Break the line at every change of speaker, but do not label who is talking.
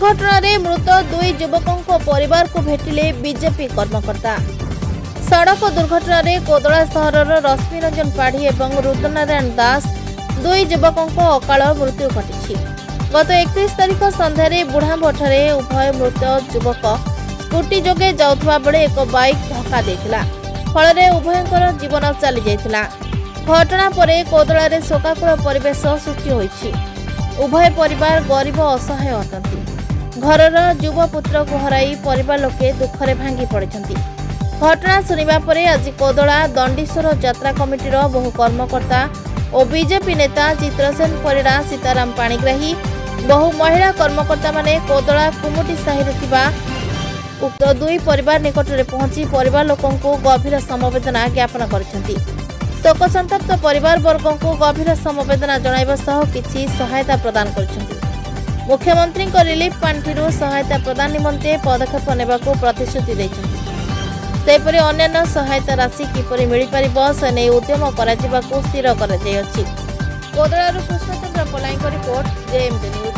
दुर्घटन मृत दुई युवकों परिवार को भेटिले बीजेपी कर्मकर्ता। सड़क दुर्घटन कोदला सहर रश्मि रंजन पाढ़ी और रुद्रनारायण दास दुई युवकों अकाल मृत्यु घटी। गत 31 तारिख सन्धार बुढ़ाम्बठारे उभय मृत युवक स्कूटी जोगे जाउथबा बेले एक बाइक धक्का देथिला, फल उभयंकर जीवन चली जाइथिला। घटना परे कोदला रे शोकाकुल परिवेश सृष्टि होइछि। उभय परिवार गरीब असहाय अटंती। घरर युव पुत्र को हराई परिवार लोके दुखरे भांगी पड़िछंती। घटना सुनिबा परे आज कोदला दंडीश्वर यात्रा कमिटीर बहु कर्मकर्ता और बीजेपी नेता चित्रसेन परिड़ा, सीताराम पाणिग्राही, बहु महिला कर्मकर्ता माने कोदला कुमुटी साहिर थिबा उक्त दुई परिवार निकटरे पहुंची परिवार लोकों को गभीर समवेदना ज्ञापन करिसेंती। शोक संतप्त परिवार वर्गों को गभीर समवेदना जणाइबा सह किछि सहायता प्रदान करिसेंती। मुख्यमंत्री को रिलीफ पांठिरु सहायता प्रदान निमंते पदक्षेप नेबाको प्रतिश्रुति दैछंती। सेपरि अन्य सहायता राशि किपरि मिलि परिबो से नै उद्यम कराजिबाको स्थिर कराଯାଇअछि। कोदलारु कृष्णचंद्र पलाईको रिपोर्ट, जेएमजे न्यूज।